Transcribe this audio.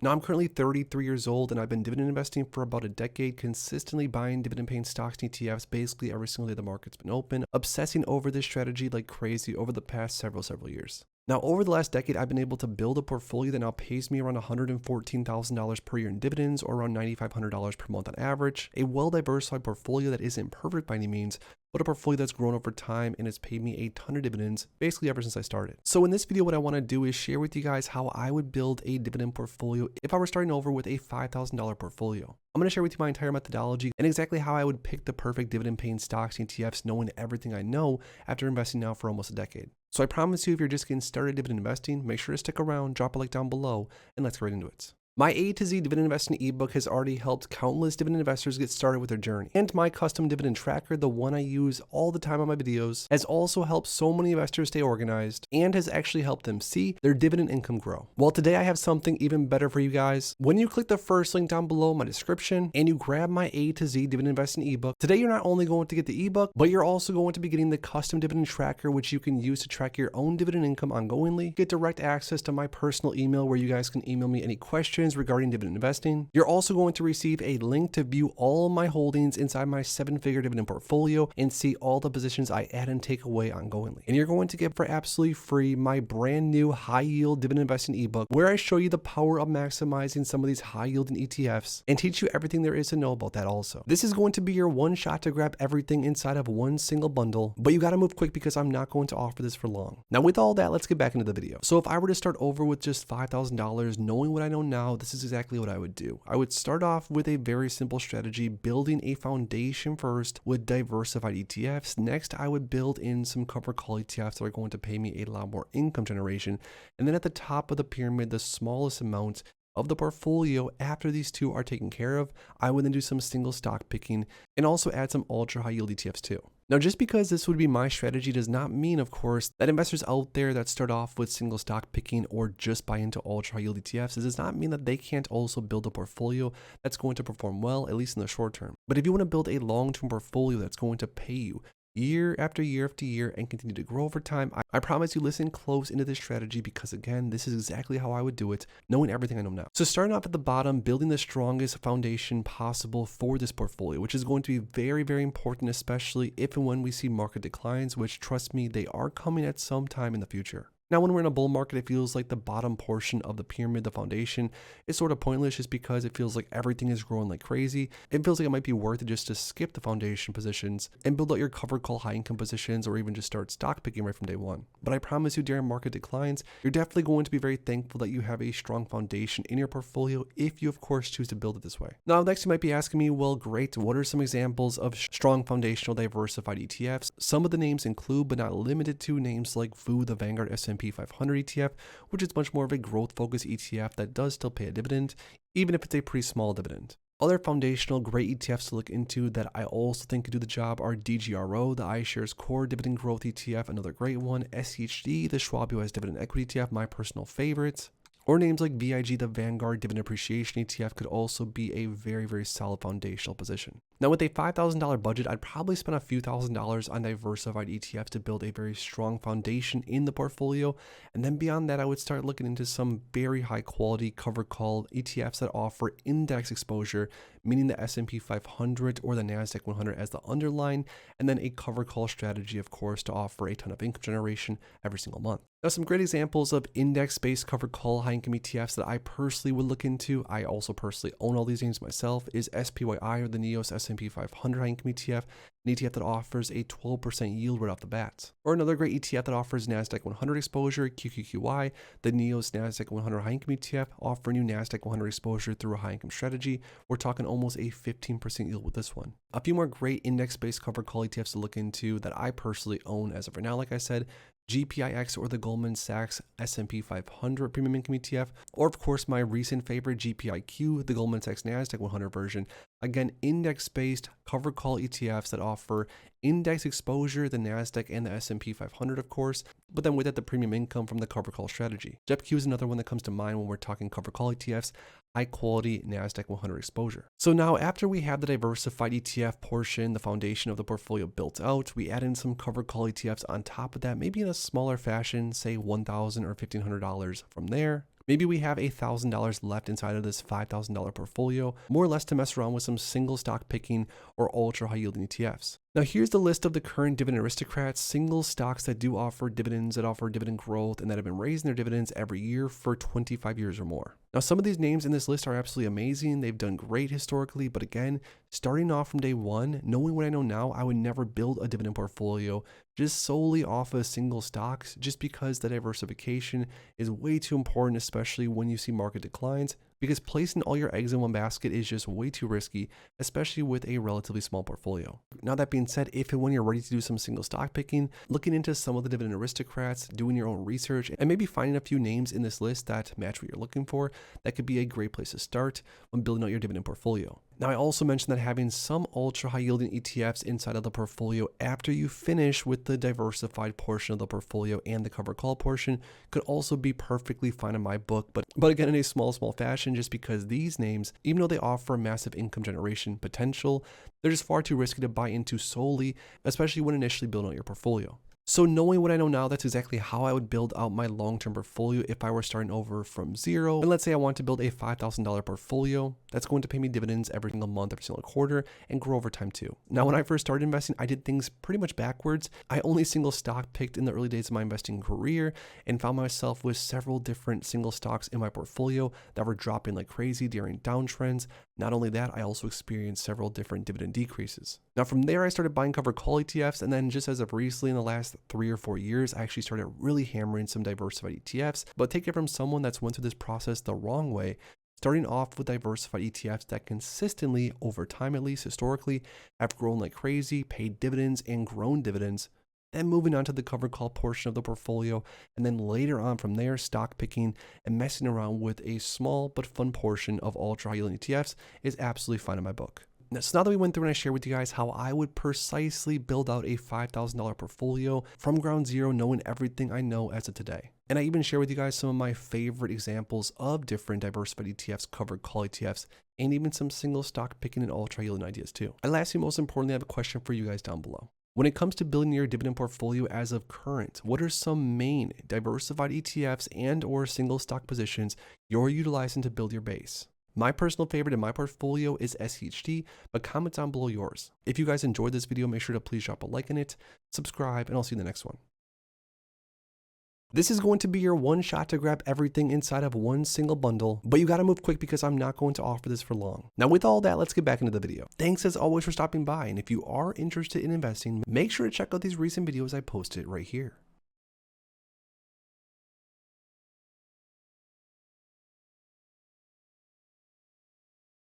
Now, I'm currently 33 years old and I've been dividend investing for about a decade, consistently buying dividend paying stocks and ETFs basically every single day the market's been open, obsessing over this strategy like crazy over the past several years. Now, over the last decade, I've been able to build a portfolio that now pays me around $114,000 per year in dividends, or around $9,500 per month on average. A well-diversified portfolio that isn't perfect by any means, but a portfolio that's grown over time and has paid me a ton of dividends basically ever since I started. So in this video, what I want to do is share with you guys how I would build a dividend portfolio if I were starting over with a $5,000 portfolio. I'm going to share with you my entire methodology and exactly how I would pick the perfect dividend paying stocks and ETFs, knowing everything I know after investing now for almost a decade. So I promise you, if you're just getting started dividend investing, make sure to stick around, drop a like down below, and let's get right into it. My A to Z dividend investing ebook has already helped countless dividend investors get started with their journey. And my custom dividend tracker, the one I use all the time on my videos, has also helped so many investors stay organized and has actually helped them see their dividend income grow. Well, today I have something even better for you guys. When you click the first link down below in my description and you grab my A to Z dividend investing ebook, today you're not only going to get the ebook, but you're also going to be getting the custom dividend tracker, which you can use to track your own dividend income ongoingly, get direct access to my personal email where you guys can email me any questions regarding dividend investing. You're also going to receive a link to view all of my holdings inside my 7-figure dividend portfolio and see all the positions I add and take away ongoingly. And you're going to get for absolutely free my brand new high yield dividend investing ebook, where I show you the power of maximizing some of these high yielding ETFs and teach you everything there is to know about that also. This is going to be your one shot to grab everything inside of one single bundle, but you got to move quick because I'm not going to offer this for long. Now, with all that, let's get back into the video. So if I were to start over with just $5,000, knowing what I know now, this is exactly what I would do. I would start off with a very simple strategy, building a foundation first with diversified ETFs. Next, I would build in some cover call ETFs that are going to pay me a lot more income generation. And then at the top of the pyramid, the smallest amount of the portfolio after these two are taken care of, I would then do some single stock picking and also add some ultra high yield ETFs too. Now, just because this would be my strategy does not mean, of course, that investors out there that start off with single stock picking or just buy into ultra high yield ETFs, it does not mean that they can't also build a portfolio that's going to perform well, at least in the short term. But if you want to build a long-term portfolio that's going to pay you year after year after year and continue to grow over time, I promise you, listen close into this strategy, because again, this is exactly how I would do it, knowing everything I know now. So starting off at the bottom, building the strongest foundation possible for this portfolio, which is going to be very important, especially if and when we see market declines, which, trust me, they are coming at some time in the future. Now, when we're in a bull market, it feels like the bottom portion of the pyramid, the foundation, is sort of pointless just because it feels like everything is growing like crazy. It feels like it might be worth it just to skip the foundation positions and build out your covered call high income positions, or even just start stock picking right from day one. But I promise you, during market declines, you're definitely going to be very thankful that you have a strong foundation in your portfolio if you, of course, choose to build it this way. Now, next you might be asking me, well, great, what are some examples of strong foundational diversified ETFs? Some of the names include, but not limited to, names like VU, the Vanguard S&P 500 ETF, which is much more of a growth-focused ETF that does still pay a dividend, even if it's a pretty small dividend. Other foundational great ETFs to look into that I also think could do the job are DGRO, the iShares Core Dividend Growth ETF, another great one, SHD, the Schwab US Dividend Equity ETF, my personal favorite. Or names like VIG, the Vanguard Dividend Appreciation ETF, could also be a very solid foundational position. Now, with a $5,000 budget, I'd probably spend a few $1,000s on diversified ETFs to build a very strong foundation in the portfolio. And then beyond that, I would start looking into some very high quality cover call ETFs that offer index exposure, meaning the S&P 500 or the NASDAQ 100 as the underline, and then a cover call strategy, of course, to offer a ton of income generation every single month. Now, some great examples of index-based cover call high income ETFs that I personally would look into, I also personally own all these names myself, is SPYI, or the NEOS S&P 500 high income ETF, an ETF that offers a 12% yield right off the bat. Or another great ETF that offers NASDAQ 100 exposure, QQQY, the NEOS NASDAQ 100 high income ETF, offering you NASDAQ 100 exposure through a high income strategy. We're talking almost a 15% yield with this one. A few more great index-based cover call ETFs to look into that I personally own as of right now, like I said, GPIX, or the Goldman Sachs S&P 500 Premium Income ETF, or of course my recent favorite GPIQ, the Goldman Sachs NASDAQ 100 version. Again, index-based cover call ETFs that offer index exposure, the NASDAQ and the S&P 500, of course, but then with it, the premium income from the cover call strategy. JEPQ is another one that comes to mind when we're talking cover call ETFs, high quality NASDAQ 100 exposure. So now, after we have the diversified ETF portion, the foundation of the portfolio built out, we add in some cover call ETFs on top of that, maybe in a smaller fashion, say $1,000 or $1,500 from there. Maybe we have $1,000 left inside of this $5,000 portfolio, more or less to mess around with some single stock picking or ultra high yielding ETFs. Now here's the list of the current dividend aristocrats, single stocks that do offer dividends, that offer dividend growth, and that have been raising their dividends every year for 25 years or more. Now some of these names in this list are absolutely amazing. They've done great historically, but again, starting off from day one, knowing what I know now, I would never build a dividend portfolio just solely off of single stocks, just because the diversification is way too important, especially when you see market declines, because placing all your eggs in one basket is just way too risky, especially with a relatively small portfolio. Now that being said, if and when you're ready to do some single stock picking, looking into some of the dividend aristocrats, doing your own research, and maybe finding a few names in this list that match what you're looking for, that could be a great place to start when building out your dividend portfolio. Now, I also mentioned that having some ultra high yielding ETFs inside of the portfolio after you finish with the diversified portion of the portfolio and the covered call portion could also be perfectly fine in my book, but again, in a small fashion, just because these names, even though they offer massive income generation potential, they're just far too risky to buy into solely, especially when initially building out your portfolio. So knowing what I know now, that's exactly how I would build out my long-term portfolio if I were starting over from zero. And let's say I want to build a $5,000 portfolio that's going to pay me dividends every single month, every single quarter, and grow over time too. Now, when I first started investing, I did things pretty much backwards. I only single stock picked in the early days of my investing career and found myself with several different single stocks in my portfolio that were dropping like crazy during downtrends. Not only that, I also experienced several different dividend decreases. Now from there, I started buying covered call ETFs, and then just as of recently in the last 3 or 4 years, I actually started really hammering some diversified ETFs. But take it from someone that's went through this process the wrong way, starting off with diversified ETFs that consistently, over time at least historically, have grown like crazy, paid dividends and grown dividends, then moving on to the covered call portion of the portfolio, and then later on from there, stock picking and messing around with a small but fun portion of ultra high yielding ETFs is absolutely fine in my book. So now that we went through and I shared with you guys how I would precisely build out a $5,000 portfolio from ground zero, knowing everything I know as of today. And I even share with you guys some of my favorite examples of different diversified ETFs, covered call ETFs, and even some single stock picking and ultra yielding ideas too. And lastly, most importantly, I have a question for you guys down below. When it comes to building your dividend portfolio as of current, what are some main diversified ETFs and or single stock positions you're utilizing to build your base? My personal favorite in my portfolio is SHD, but comment down below yours. If you guys enjoyed this video, make sure to please drop a like on it, subscribe, and I'll see you in the next one. This is going to be your one shot to grab everything inside of one single bundle, but you gotta move quick because I'm not going to offer this for long. Now with all that, let's get back into the video. Thanks as always for stopping by, and if you are interested in investing, make sure to check out these recent videos I posted right here.